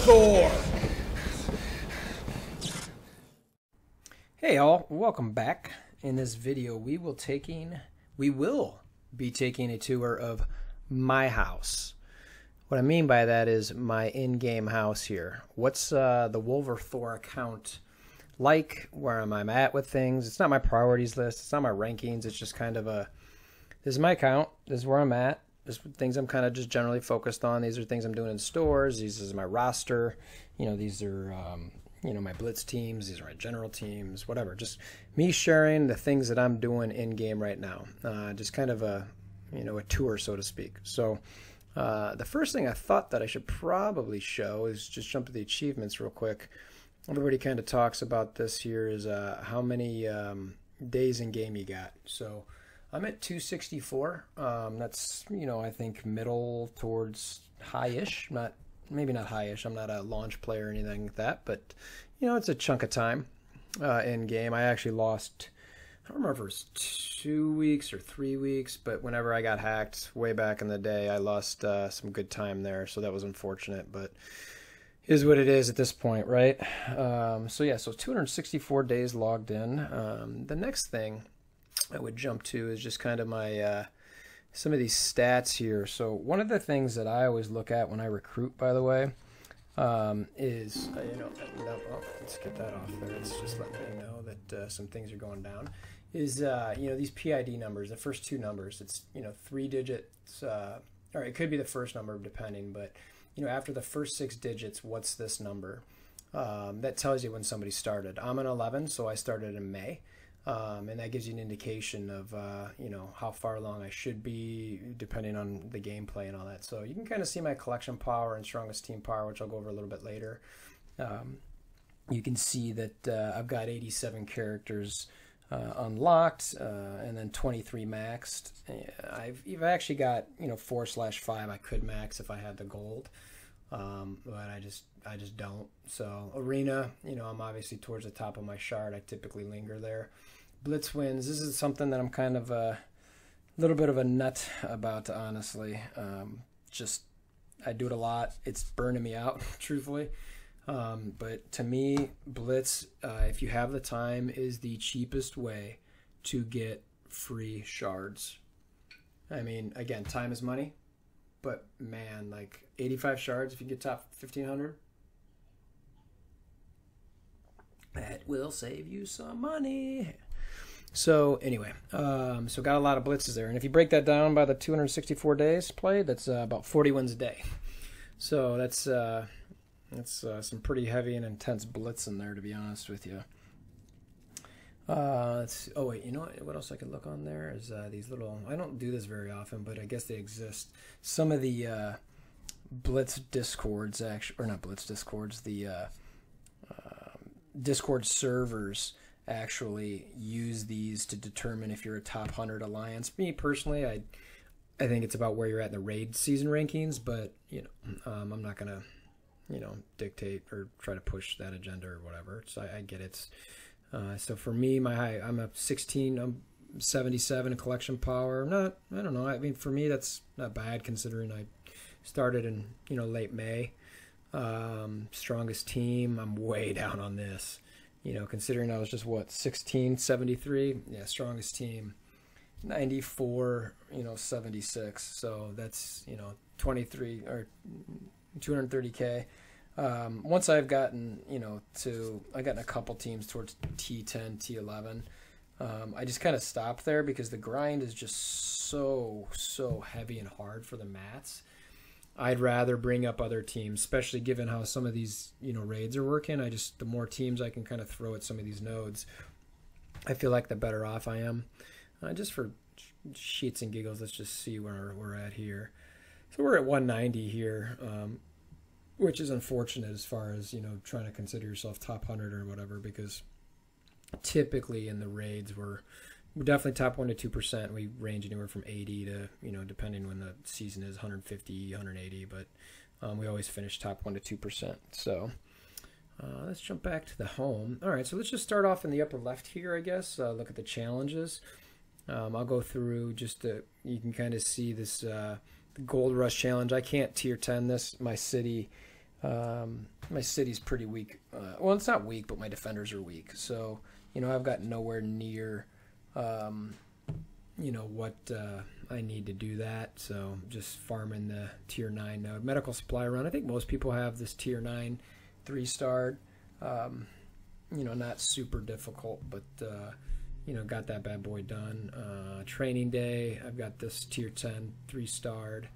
WolverThor! Hey all, welcome back. In this video we will be taking a tour of my house. What I mean by that is my in-game house here. What's the WolverThor account like? Where am I at with things? It's not my priorities list, it's not my rankings, it's just kind of a, this is my account, this is where I'm at. There's things I'm kind of just generally focused on. These are things I'm doing in stores. These is my roster. You know, these are, my blitz teams. These are my general teams, whatever. Just me sharing the things that I'm doing in game right now. Just kind of a tour, so to speak. So the first thing I thought that I should probably show is just jump to the achievements real quick. Everybody kind of talks about this here is how many days in game you got. So I'm at 264. That's, I think middle towards high-ish. Maybe not high-ish. I'm not a launch player or anything like that, but, it's a chunk of time in game. I actually lost, I don't remember if it was 2 weeks or 3 weeks, but whenever I got hacked way back in the day, I lost some good time there, so that was unfortunate, but is what it is at this point, right? So 264 days logged in. The next thing I would jump to is just kind of my some of these stats here. So one of the things that I always look at when I recruit, by the way, is let's get that off there. It's just letting me know that some things are going down. Is these PID numbers, the first two numbers. It's 3 digits, or it could be the first number depending, but after the first 6 digits, what's this number? That tells you when somebody started. I'm an 11, so I started in May. And that gives you an indication of, how far along I should be depending on the gameplay and all that. So you can kind of see my collection power and strongest team power, which I'll go over a little bit later. You can see that I've got 87 characters unlocked and then 23 maxed. I've actually got, 4/5 I could max if I had the gold. But I just don't. So arena, I'm obviously towards the top of my shard. I typically linger there. Blitz wins. This is something that I'm kind of a little bit of a nut about, honestly. I do it a lot. It's burning me out, truthfully. But to me, blitz, if you have the time, is the cheapest way to get free shards. I mean, again, time is money. But man, like 85 shards if you get top 1500, that will save you some money. So anyway, so got a lot of blitzes there, and if you break that down by the 264 days played, that's about 40 wins a day. So that's some pretty heavy and intense blitz in there, to be honest with you. Oh wait, you know what else I could look on there is these little, I don't do this very often, but I guess they exist. Some of the blitz discords, actually, or not blitz discords, the Discord servers actually use these to determine if you're a top 100 alliance. Me personally, I think it's about where you're at in the raid season rankings, but I'm not gonna dictate or try to push that agenda or whatever. So I get it. So for me, I'm a 16, I'm 77 in collection power. I don't know. I mean, for me, that's not bad considering I started in, late May. Strongest team, I'm way down on this. Considering I was just, 1673? Yeah, strongest team, 94, 76. So that's, 23 or 230K. Once I've gotten, I gotten a couple teams towards T10, T11, I just kind of stopped there because the grind is just so heavy and hard for the mats. I'd rather bring up other teams, especially given how some of these, raids are working. The more teams I can kind of throw at some of these nodes, I feel like the better off I am. Just for sheets and giggles, let's just see where we're at here. So we're at 190 here. Which is unfortunate as far as, trying to consider yourself top 100 or whatever, because typically in the raids we're definitely top 1% to 2%. We range anywhere from 80 to, depending when the season is, 150, 180, but we always finish top 1% to 2%. So let's jump back to the home. All right, so let's just start off in the upper left here, I guess. Look at the challenges. I'll go through just you can kind of see this Gold Rush challenge. I can't tier 10 this. My city My city's pretty weak. Well, it's not weak, but my defenders are weak. So, I've got nowhere near, what I need to do that. So just farming the tier 9 node. Medical supply run. I think most people have this tier 9 3-starred. Not super difficult, but, got that bad boy done. Training day. I've got this tier 10 3-starred.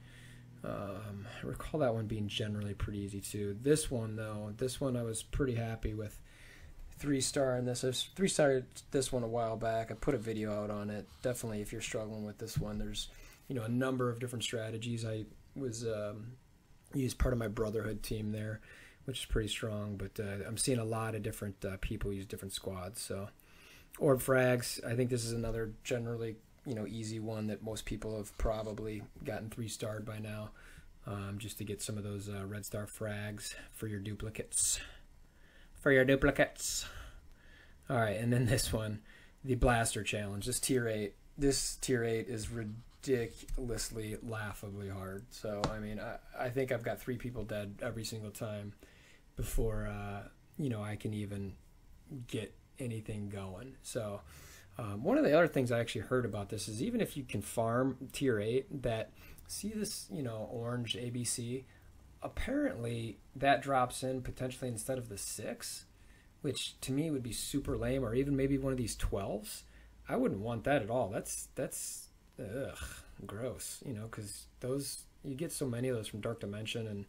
I recall that one being generally pretty easy too. This one I was pretty happy with 3-star in this. I 3-starred this one a while back. I put a video out on it. Definitely, if you're struggling with this one, there's a number of different strategies. I was used part of my Brotherhood team there, which is pretty strong. But I'm seeing a lot of different people use different squads. So orb frags. I think this is another generally easy one that most people have probably gotten 3-starred by now, just to get some of those red star frags for your duplicates. All right, and then this one, the Blaster Challenge. This tier 8 is ridiculously, laughably hard. So, I mean, I think I've got 3 people dead every single time before, I can even get anything going. So, one of the other things I actually heard about this is even if you can farm tier 8, that see this, orange ABC, apparently that drops in potentially instead of the 6, which to me would be super lame, or even maybe one of these 12s. I wouldn't want that at all. That's gross, because those, you get so many of those from Dark Dimension, and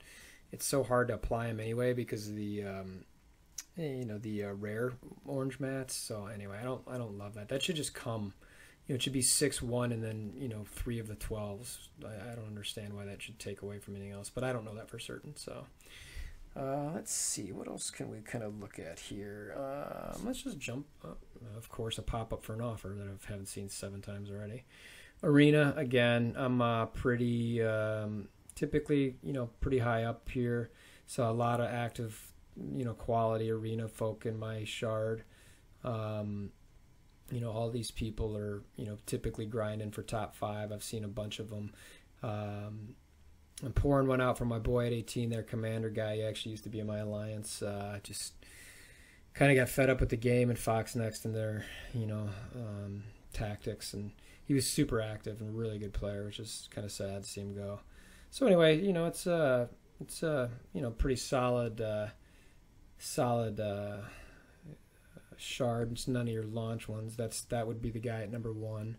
it's so hard to apply them anyway because of the the rare orange mats. So anyway, I don't love that. That should just come, it should be 6-1 and then 3 of the 12s. I don't understand why that should take away from anything else, but I don't know that for certain. So let's see, what else can we kind of look at here. Let's just jump up. Of course, a pop-up for an offer that I haven't seen 7 times already. Arena, again, I'm pretty typically pretty high up here, so a lot of active quality arena folk in my shard. All these people are typically grinding for top 5. I've seen a bunch of them. I'm pouring one out for my boy at 18 there, commander guy. He actually used to be in my alliance. Just kind of got fed up with the game and Fox Next and their tactics, and he was super active and a really good player, which is kind of sad to see him go. So anyway, it's pretty solid shard. It's none of your launch ones. That would be the guy at number 1.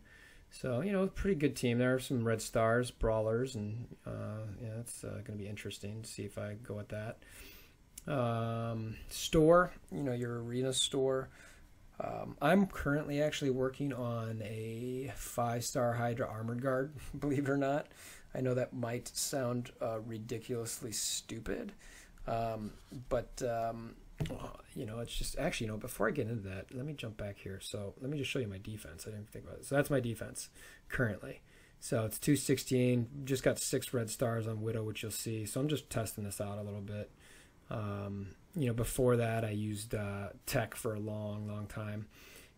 So pretty good team. There are some red stars, brawlers, and it's going to be interesting to see if I go with that. Store, your arena store. I'm currently actually working on a 5-star Hydra Armored Guard, believe it or not. I know that might sound ridiculously stupid, but it's just actually, before I get into that, let me jump back here. So let me just show you my defense. I didn't think about it. So that's my defense currently. So it's 216. Just got 6 red stars on Widow, which you'll see. So I'm just testing this out a little bit. Before that I used Tech for a long time,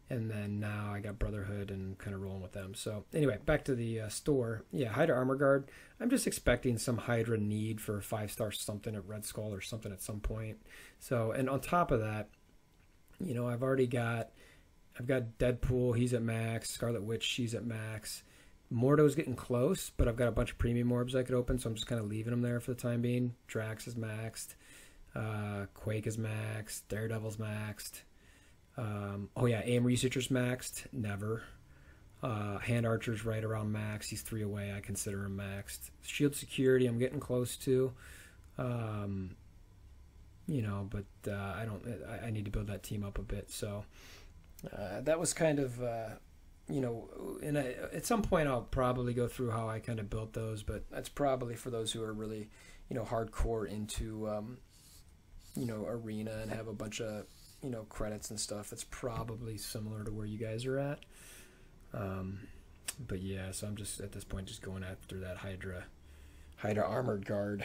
and then now I got Brotherhood and kind of rolling with them. So anyway, back to the store. Yeah, Hydra Armor Guard. I'm just expecting some Hydra need for a 5-star something at Red Skull or something at some point. So, and on top of that, I've got Deadpool, he's at max. Scarlet Witch, she's at max. Mordo's getting close, but I've got a bunch of premium orbs I could open, so I'm just kind of leaving them there for the time being. Drax is maxed. Quake is maxed. Daredevil's maxed. Aim Researcher's maxed. Never. Hand Archer's right around max. He's 3 away. I consider him maxed. Shield Security, I'm getting close to. I need to build that team up a bit. So that was kind of, at some point I'll probably go through how I kind of built those, but that's probably for those who are really, hardcore into, arena and have a bunch of, credits and stuff. It's probably similar to where you guys are at. But yeah, so I'm just at this point just going after that Hydra Armored Guard.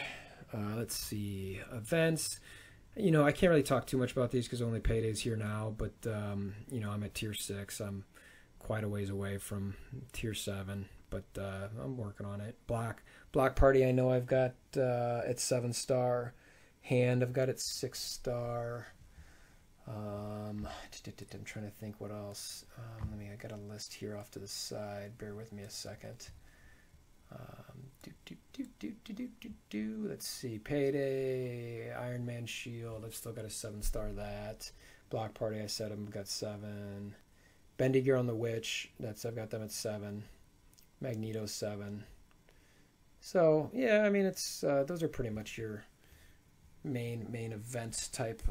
Let's see, events. I can't really talk too much about these because only payday's here now, but I'm at tier 6. I'm quite a ways away from tier 7, but I'm working on it. Block Party, I know I've got at 7-star. Hand, I've got it 6-star. I'm trying to think what else. I got a list here off to the side. Bear with me a second. Let's see. Payday, Iron Man Shield. I've still got a 7-star that. Block Party, I said I've got 7. Bendy Gear on the Witch. I've got them at 7. Magneto 7. So yeah, I mean it's those are pretty much your main events type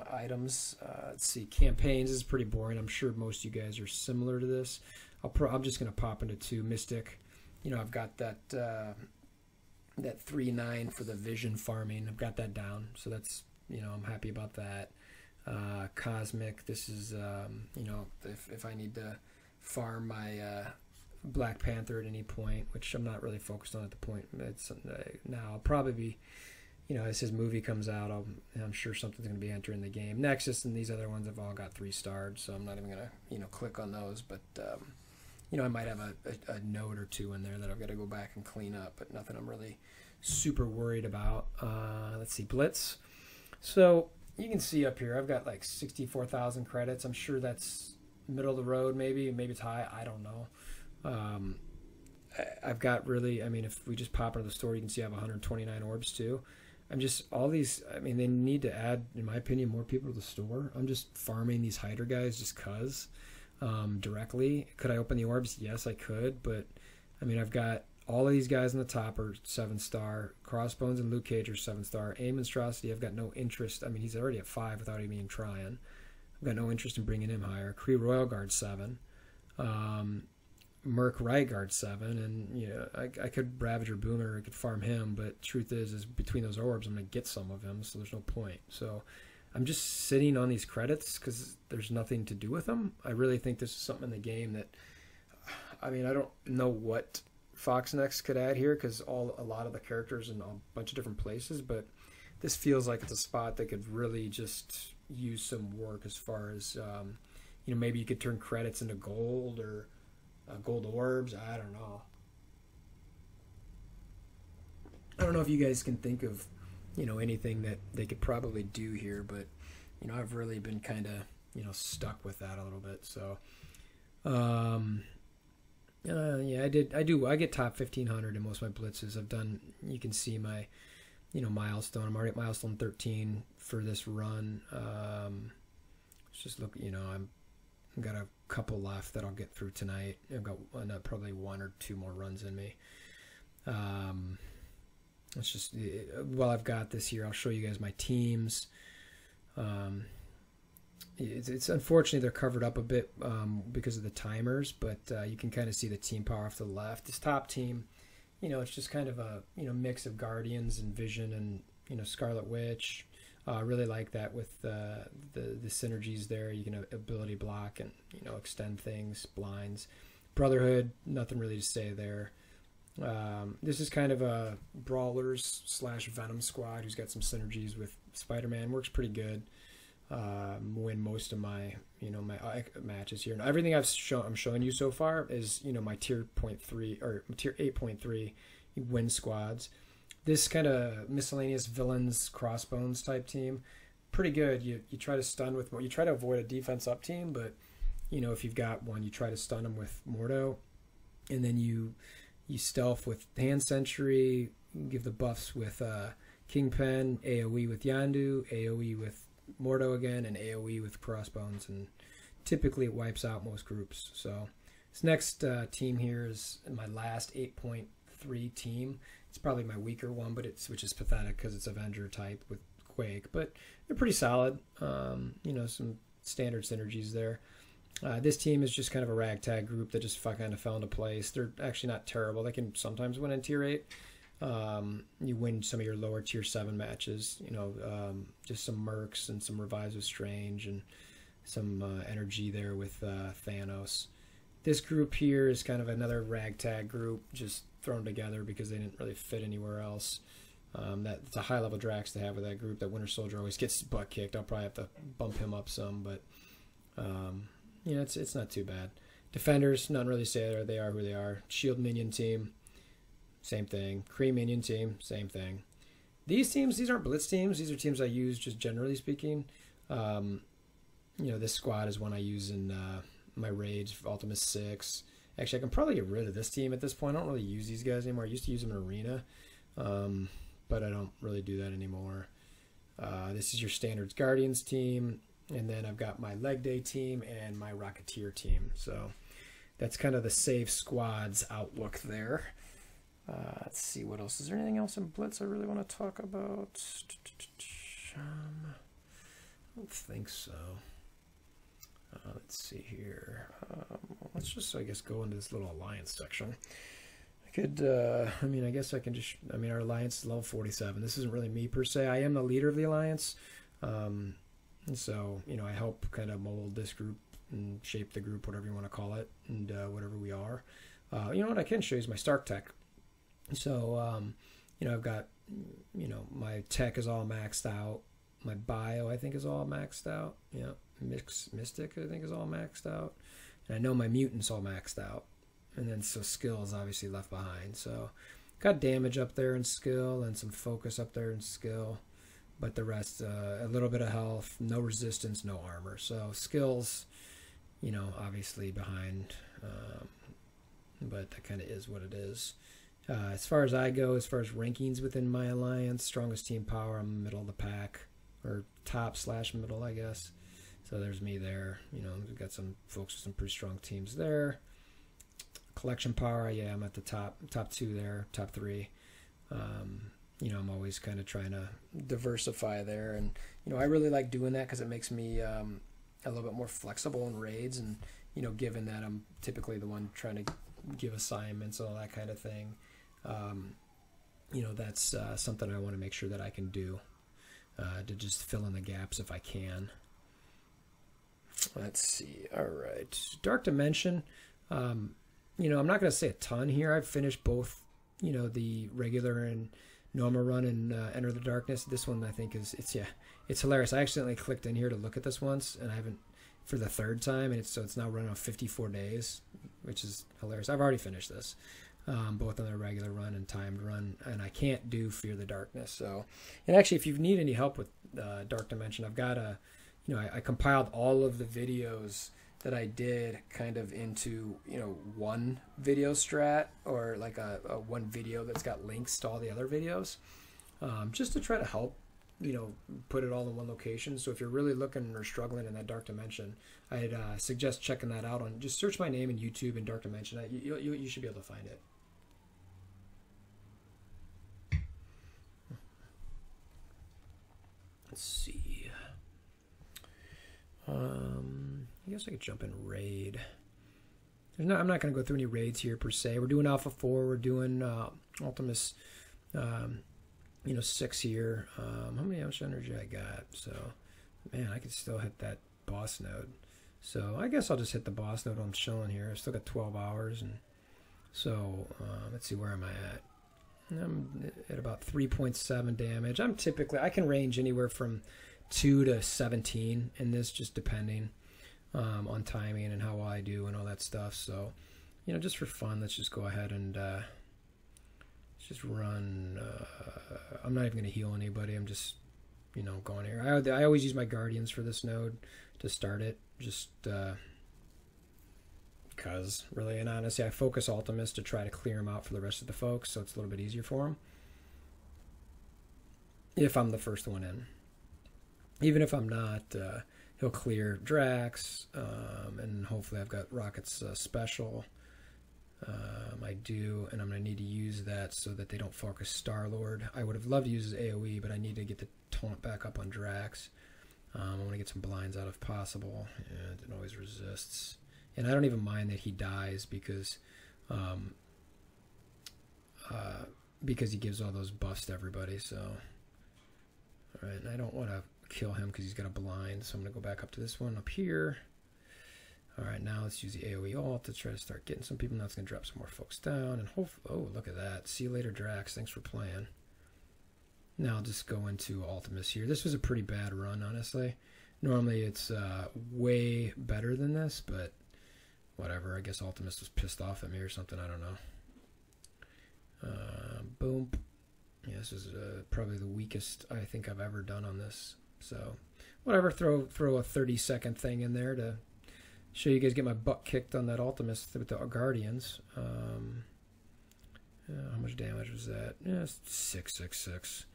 items. Let's see, campaigns is pretty boring. I'm sure most of you guys are similar to this. I'm just gonna pop into 2 Mystic. I've got that that 3-9 for the vision farming. I've got that down, so that's I'm happy about that. Cosmic. This is if I need to farm my Black Panther at any point, which I'm not really focused on at the point. It's now I'll probably be. As his movie comes out, I'm sure something's going to be entering the game. Nexus and these other ones have all got 3-starred, so I'm not even going to, click on those. But, I might have a note or 2 in there that I've got to go back and clean up, but nothing I'm really super worried about. Let's see, Blitz. So you can see up here, I've got like 64,000 credits. I'm sure that's middle of the road, maybe it's high. I don't know. I've got really, I mean, if we just pop into the store, you can see I have 129 orbs too. I'm just, all these, I mean, they need to add, in my opinion, more people to the store. I'm just farming these Hydra guys just cuz, directly. Could I open the orbs? Yes, I could, but, I mean, I've got all of these guys in the top are 7-star. Crossbones and Luke Cage are 7-star. A Monstrosity, I've got no interest. I mean, he's already at 5 without even trying. I've got no interest in bringing him higher. Kree Royal Guard 7. Merc Right Guard 7, and I could Ravager Boomer, I could farm him, but truth is between those orbs I'm going to get some of him, so there's no point. So I'm just sitting on these credits because there's nothing to do with them. I really think this is something in the game that, I mean, I don't know what Foxnex could add here because a lot of the characters in a bunch of different places, but this feels like it's a spot that could really just use some work as far as, maybe you could turn credits into gold or gold orbs. I don't know. I don't know if you guys can think of, anything that they could probably do here, but, I've really been kind of, stuck with that a little bit. So, yeah, I get top 1,500 in most of my blitzes. I've done, you can see my, milestone. I'm already at milestone 13 for this run. Let's just look, I've got a couple left that I'll get through tonight. I've got probably 1 or 2 more runs in me. Let's just, while I've got this here, I'll show you guys my teams. It's unfortunately they're covered up a bit because of the timers, but you can kind of see the team power off to the left. This top team, it's just kind of a mix of Guardians and Vision and Scarlet Witch. I really like that with the synergies there. You can ability block and extend things, blinds. Brotherhood, nothing really to say there. This is kind of a Brawlers / Venom squad who's got some synergies with Spider-Man. Works pretty good. Win most of my my matches here. Now, everything I'm showing you so far is my tier 0.3 or tier 8.3 win squads. This kind of miscellaneous villains crossbones type team, pretty good. You try to stun with, you try to avoid a defense up team, but if you've got one, you try to stun them with Mordo, and then you stealth with Hand Sentry, give the buffs with Kingpin, AoE with Yandu, AoE with Mordo again, and AoE with crossbones, and typically it wipes out most groups. So this next team here is my last 8.3 team. It's probably my weaker one, but which is pathetic because it's Avenger type with Quake, but they're pretty solid. Some standard synergies there. This team is just kind of a ragtag group that just kind of fell into place. They're actually not terrible. They can sometimes win in tier 8. You win some of your lower tier 7 matches. Just some Mercs and some Revives with Strange and some energy there with Thanos. This group here is kind of another ragtag group, just thrown together because they didn't really fit anywhere else. That's a high level Drax to have with that group. That Winter Soldier always gets butt kicked. I'll probably have to bump him up some, but it's not too bad. Defenders, nothing really to say there. They are who they are. Shield minion team, same thing. Kree minion team, same thing. these teams, these aren't blitz teams. These are teams I use just generally speaking. You know, this squad is one I use in my raids for Ultimate 6. Actually, I can probably get rid of this team at this point. I don't really use these guys anymore. I used to use them in Arena, but I don't really do that anymore. This is your Standards Guardians team, and then I've got my Leg Day team and my Rocketeer team. So that's kind of the save squads outlook there. Let's see what else. Is there anything else in Blitz I really want to talk about? I don't think so. Let's see here. Let's just, I guess, go into this little alliance section. I could, I mean, I guess I can just, I mean, our alliance is level 47. This isn't really me per se. I am the leader of the alliance. And so, you know, I help kind of mold this group and shape the group, whatever you want to call it, and whatever we are. You know what I can show you is my Stark tech. So, you know, I've got, you know, my tech is all maxed out. My bio, I think, is all maxed out. Yeah. Mystic, I think, is all maxed out. And I know my mutant's all maxed out. And then so skill is obviously left behind. So got damage up there in skill and some focus up there in skill. But the rest, a little bit of health, no resistance, no armor. So skills, you know, obviously behind. But that kind of is what it is. As far as I go, as far as rankings within my alliance, strongest team power, I'm middle of the pack. Or top/middle, I guess. So there's me there. You know, we've got some folks with some pretty strong teams there. Collection power, yeah, I'm at the top 2 there, top 3. You know, I'm always kind of trying to diversify there. And, you know, I really like doing that because it makes me a little bit more flexible in raids. And, you know, given that I'm typically the one trying to give assignments and all that kind of thing, you know, that's something I want to make sure that I can do to just fill in the gaps if I can. Let's see. All right. Dark Dimension. You know, I'm not going to say a ton here. I've finished both, you know, the regular and normal run and Enter the Darkness. This one, I think, it's hilarious. I accidentally clicked in here to look at this once, and I haven't for the 3rd time, and it's now running on 54 days, which is hilarious. I've already finished this, both on the regular run and timed run, and I can't do Fear the Darkness. So, and actually, if you need any help with Dark Dimension, I've got a, you know, I compiled all of the videos that I did kind of into, you know, one video strat, or like a one video that's got links to all the other videos, just to try to help, you know, put it all in one location. So if you're really looking or struggling in that Dark Dimension, I'd suggest checking that out. On just search my name in YouTube and Dark Dimension. You should be able to find it. Let's see. I guess I could jump in raid. I'm not going to go through any raids here per se. We're doing Alpha 4. We're doing Ultimus, you know, 6 here. How much energy I got? So, man, I could still hit that boss node. So I guess I'll just hit the boss node I'm showing here. I've still got 12 hours. And so let's see, where am I at? I'm at about 3.7 damage. I can range anywhere from 2 to 17 in this, just depending on timing and how well I do and all that stuff. So, you know, just for fun, let's just go ahead and let's just run. I'm not even going to heal anybody. I'm just, you know, going here. I always use my Guardians for this node to start it, just because, really and honestly, I focus Ultimus to try to clear him out for the rest of the folks, so it's a little bit easier for him if I'm the first one in. Even if I'm not, he'll clear Drax, and hopefully I've got Rocket's special. I do, and I'm going to need to use that so that they don't focus Star-Lord. I would have loved to use his AoE, but I need to get the taunt back up on Drax. I want to get some blinds out if possible, and it always resists. And I don't even mind that he dies because he gives all those buffs to everybody. So, all right, and I don't want to kill him because he's got a blind, so I'm going to go back up to this one up here. All right, now let's use the AoE ult to try to start getting some people. Now it's going to drop some more folks down, and oh, look at that. See you later, Drax. Thanks for playing. Now I'll just go into Ultimus here. This was a pretty bad run, honestly. Normally it's way better than this, but whatever. I guess Ultimus was pissed off at me or something. I don't know. Boom. Yeah, this is probably the weakest I think I've ever done on this. So, whatever, throw a 30-second thing in there to show you guys get my butt kicked on that Ultimus with the Guardians. How much damage was that? Yeah, 666.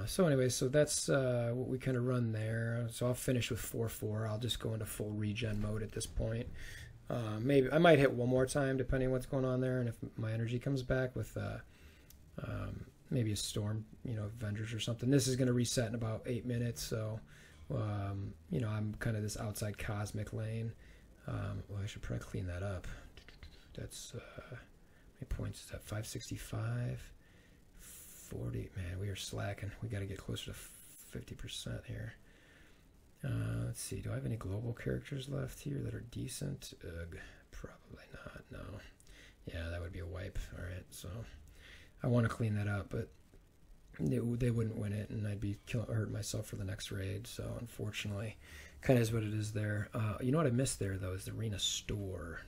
So anyway, so that's what we kind of run there. So I'll finish with 4-4. I'll just go into full regen mode at this point. Maybe I might hit one more time depending on what's going on there, and if my energy comes back with maybe a storm, Avengers or something. This is going to reset in about 8 minutes, so I'm kind of this outside cosmic lane. Well, I should probably clean that up. That's how many points is that? 565, 40. Man, we are slacking. We got to get closer to 50% here. Let's see. Do I have any global characters left here that are decent? Ugh, probably not. No. Yeah, that would be a wipe. All right, so I want to clean that up, but they wouldn't win it, and I'd be hurt myself for the next raid. So unfortunately, kind of is what it is there. You know what I missed there though is the arena store.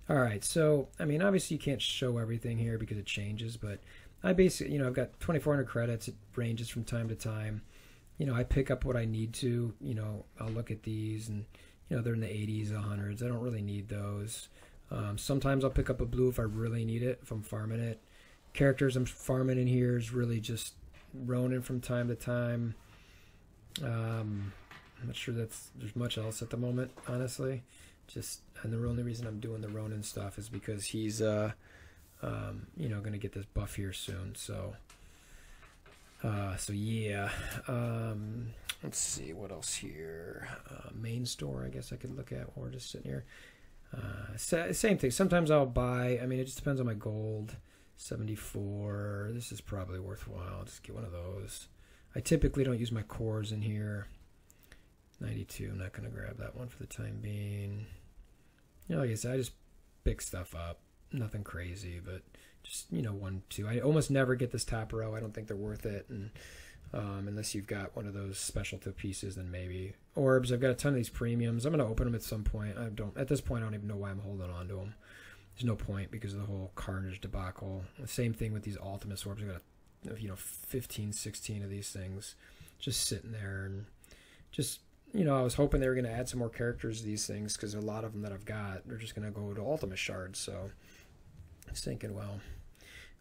All right, so I mean, obviously you can't show everything here because it changes, but I basically, I've got 2,400 credits. It ranges from time to time. I pick up what I need to. I'll look at these, and they're in the 80s, 100s. I don't really need those. Sometimes I'll pick up a blue if I really need it, if I'm farming it. Characters I'm farming in here is really just Ronin from time to time. I'm not sure there's much else at the moment, honestly. And the only reason I'm doing the Ronin stuff is because he's, going to get this buff here soon. So yeah. Let's see what else here. Main store, I guess I could look at while we're just sitting here. Same thing. Sometimes I'll buy. I mean, it just depends on my gold. 74. This is probably worthwhile. I'll just get one of those. I typically don't use my cores in here. 92. I'm not going to grab that one for the time being. Like I said, I just pick stuff up. Nothing crazy, but just 1, 2. I almost never get this top row. I don't think they're worth it, and unless you've got one of those special pieces, then maybe orbs. I've got a ton of these premiums. I'm going to open them at some point. At this point I don't even know why I'm holding on to them. There's no point because of the whole Carnage debacle. The same thing with these Ultimus orbs. I've got 15, 16 of these things just sitting there, and just I was hoping they were going to add some more characters to these things, because a lot of them that I've got, they're just going to go to Ultimate Shards. So I was thinking, well,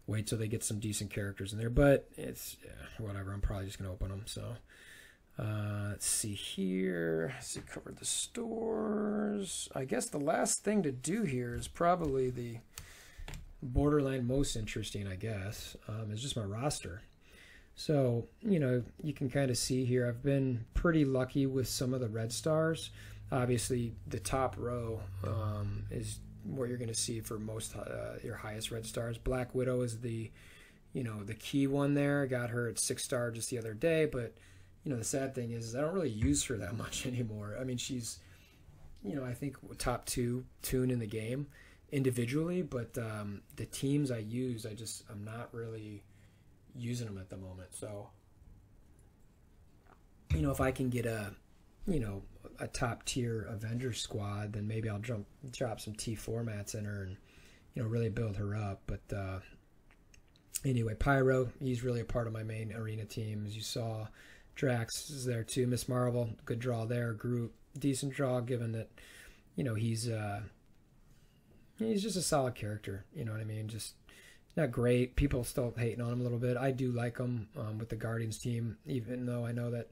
wait till they get some decent characters in there, but it's whatever. I'm probably just going to open them. So let's see here. Let's see, covered the stores. I guess the last thing to do here is probably the borderline most interesting, I guess, is just my roster. So, you can kind of see here, I've been pretty lucky with some of the red stars. Obviously, the top row is what you're going to see for most your highest red stars. Black Widow is the key one there. I got her at 6-star just the other day, but the sad thing is I don't really use her that much anymore. I mean, she's I think top 2 tune in the game individually, but the teams I use, I'm not really using them at the moment. So if I can get a top tier Avengers squad, then maybe I'll drop some T formats in her and really build her up. But anyway, Pyro, he's really a part of my main arena team. As you saw, Drax is there too. Miss Marvel, good draw there. Groot, decent draw, given that he's just a solid character. You know what I mean? Just not great. People still hating on him a little bit. I do like him with the Guardians team, even though I know that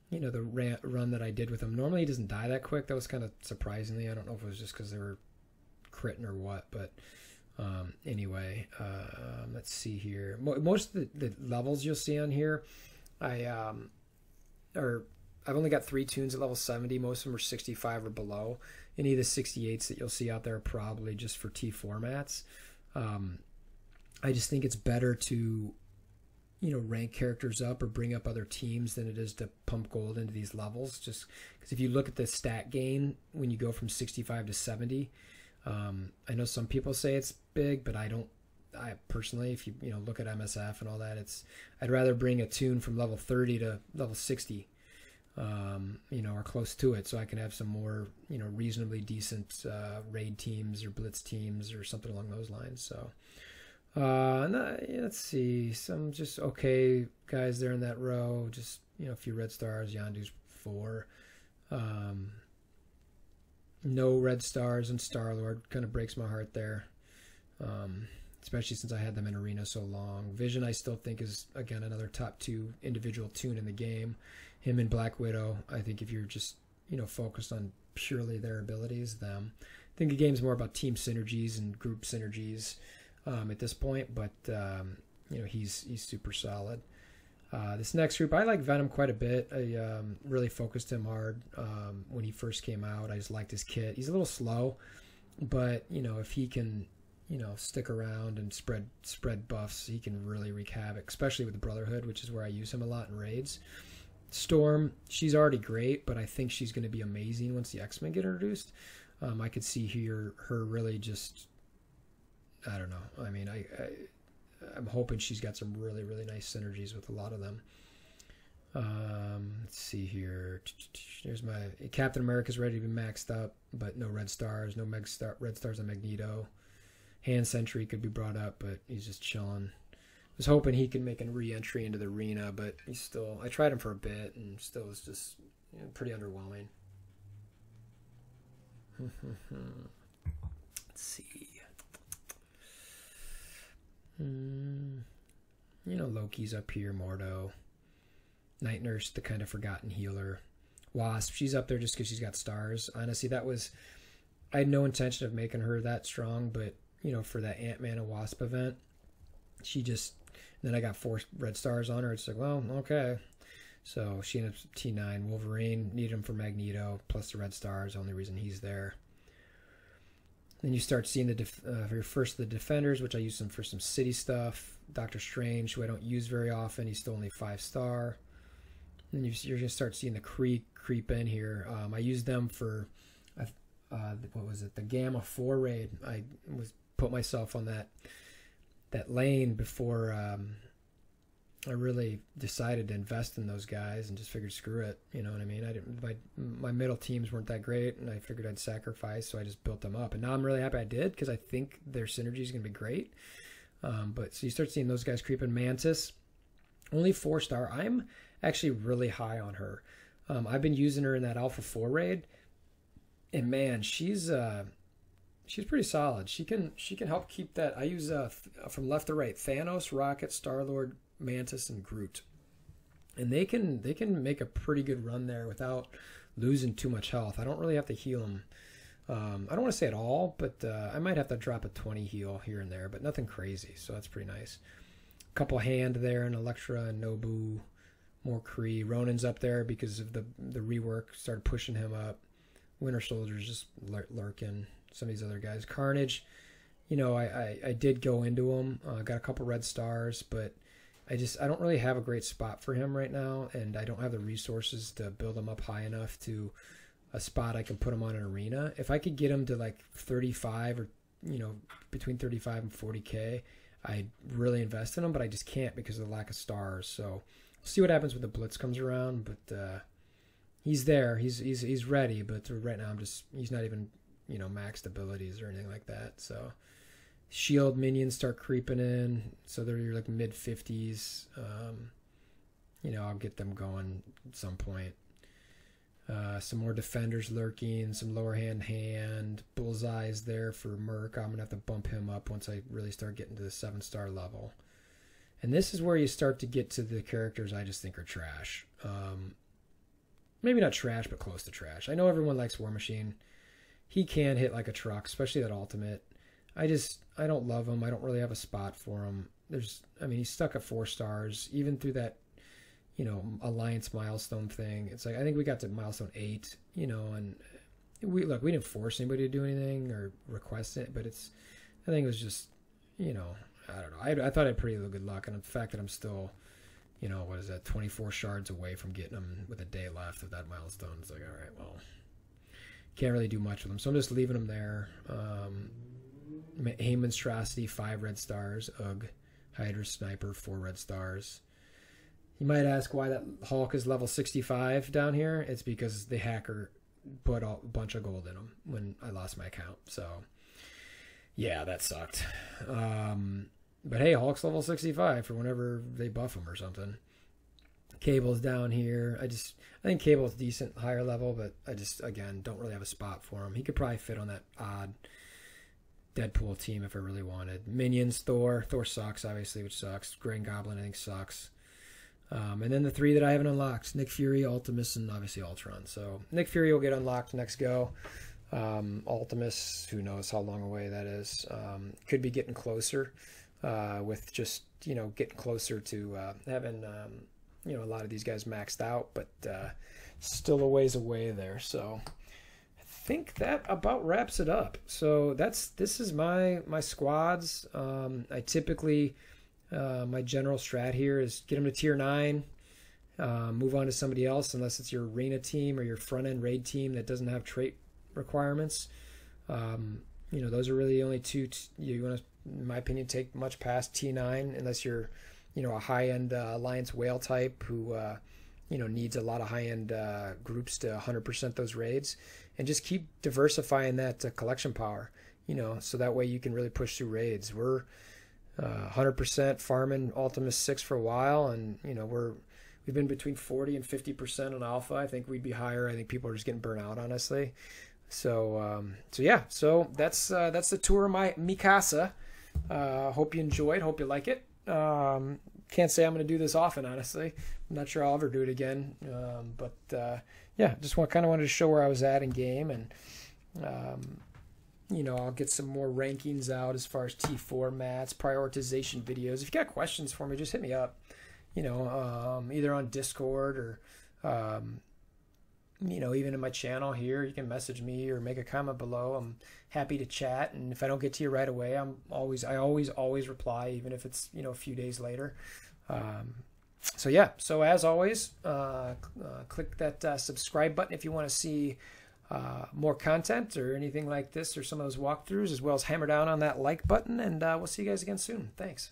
the run that I did with him, normally he doesn't die that quick. That was kind of surprisingly. I don't know if it was just because they were critting or what, but anyway, let's see here. Most of the levels you'll see on here, I've only got 3 tunes at level 70. Most of them are 65 or below. Any of the 68s that you'll see out there are probably just for T formats. I just think it's better to rank characters up or bring up other teams than it is to pump gold into these levels. Just because if you look at the stat gain when you go from 65 to 70, I know some people say it's big, but I personally, if you look at MSF and all that, I'd rather bring a tune from level 30 to level 60, or close to it, so I can have some more reasonably decent raid teams or blitz teams or something along those lines. So Let's see. Some just okay guys there in that row. Just, a few red stars. Yondu's 4. No red stars and Star-Lord. Kind of breaks my heart there. Especially since I had them in Arena so long. Vision I still think is, again, another top 2 individual toon in the game. Him and Black Widow, I think if you're just, focused on purely their abilities, them. I think the game's more about team synergies and group synergies at this point, but, he's super solid. This next group, I like Venom quite a bit. I really focused him hard when he first came out. I just liked his kit. He's a little slow, but, if he can... stick around and spread buffs, he can really wreak havoc, especially with the Brotherhood, which is where I use him a lot in raids. Storm, she's already great, but I think she's going to be amazing once the X-Men get introduced. I could see her really just, I don't know. I mean, I'm hoping she's got some really, really nice synergies with a lot of them. Let's see here. There's my Captain America's ready to be maxed up, but no red stars, no red stars on Magneto. Hand Sentry could be brought up, but he's just chilling. Was hoping he could make a re-entry into the arena, but he's still... I tried him for a bit, and still was just pretty underwhelming. Let's see. Loki's up here, Mordo. Night Nurse, the kind of forgotten healer. Wasp, she's up there just because she's got stars. Honestly, that was... I had no intention of making her that strong, but... for that Ant-Man and Wasp event, she just, then I got 4 red stars on her. It's like, well, okay. So she ended up T9. Wolverine, need him for Magneto, plus the red stars, only reason he's there. Then you start seeing first the Defenders, which I use them for some city stuff. Doctor Strange, who I don't use very often, he's still only 5-star. Then you're going to start seeing the creep in here. I used them for, what was it, the Gamma 4 raid. I put myself on that lane before I really decided to invest in those guys and just figured screw it, you know what I mean? My middle teams weren't that great, and I figured I'd sacrifice, so I just built them up, and now I'm really happy I did because I think their synergy is going to be great. But so you start seeing those guys creeping. Mantis, only 4-star. I'm actually really high on her. I've been using her in that Alpha 4 raid, and man, she's pretty solid. She can help keep that. I use from left to right: Thanos, Rocket, Star-Lord, Mantis, and Groot, and they can make a pretty good run there without losing too much health. I don't really have to heal them. I don't want to say at all, but I might have to drop a 20 heal here and there, but nothing crazy. So that's pretty nice. A couple hand there, and Elektra and Nobu, more Kree. Ronan's up there because of the rework. Started pushing him up. Winter Soldier's just lurking. Some of these other guys. Carnage, I did go into him. Got a couple red stars, but I don't really have a great spot for him right now, and I don't have the resources to build him up high enough to a spot I can put him on an arena. If I could get him to like 35 or between 35 and 40k, I'd really invest in him, but I just can't because of the lack of stars. So we'll see what happens when the Blitz comes around, but he's there. He's ready, but right now he's not even maxed abilities or anything like that. So shield minions start creeping in, so they're like mid 50s. I'll get them going at some point. Some more defenders lurking, some lower hand. Bullseye's there for Merc. I'm gonna have to bump him up once I really start getting to the 7-star level. And this is where you start to get to the characters I just think are trash. Maybe not trash, but close to trash. I know everyone likes War Machine. He can hit like a truck, especially that ultimate. I don't love him. I don't really have a spot for him. He's stuck at 4 stars, even through that, Alliance milestone thing. It's like, I think we got to milestone 8, and we didn't force anybody to do anything or request it, but I think it was just, I don't know. I thought I had pretty good luck, and the fact that I'm still, 24 shards away from getting them with a day left of that milestone. It's like, all right, well, can't really do much with them. So I'm just leaving them there. Hay Monstrosity, 5 red stars. Ugh. Hydra Sniper, 4 red stars. You might ask why that Hulk is level 65 down here. It's because the hacker put a bunch of gold in him when I lost my account. So, yeah, that sucked. But hey, Hulk's level 65 for whenever they buff him or something. Cable's down here. I think Cable's decent higher level, but I just, again, don't really have a spot for him. He could probably fit on that odd Deadpool team if I really wanted. Minions, Thor. Thor sucks, obviously, which sucks. Green Goblin, I think, sucks. And then the 3 that I haven't unlocked: Nick Fury, Ultimus, and obviously Ultron. So Nick Fury will get unlocked next go. Ultimus, who knows how long away that is. Could be getting closer with just, getting closer to having, a lot of these guys maxed out, but still a ways away there. So I think that about wraps it up. So this is my squads. I typically, my general strat here is get them to tier 9, move on to somebody else, unless it's your arena team or your front end raid team that doesn't have trait requirements. Those are really the only two you want to, in my opinion, take much past T9, unless you're, a high-end Alliance whale type who, needs a lot of high-end groups to 100% those raids, and just keep diversifying that collection power, so that way you can really push through raids. We're 100% farming Ultimus 6 for a while, and, we've been between 40 and 50% on alpha. I think we'd be higher. I think people are just getting burnt out, honestly. So that's the tour of my Mikasa. Hope you enjoyed. Hope you like it. Can't say I'm going to do this often, honestly. I'm not sure I'll ever do it again. But just wanted to show where I was at in game, and I'll get some more rankings out as far as T4 mats, prioritization videos. If you got questions for me, just hit me up. Either on Discord or even in my channel here. You can message me or make a comment below. I'm happy to chat, and if I don't get to you right away, I always reply, even if it's a few days later. So as always, click that subscribe button if you want to see more content or anything like this, or some of those walkthroughs, as well as hammer down on that like button, and we'll see you guys again soon. Thanks.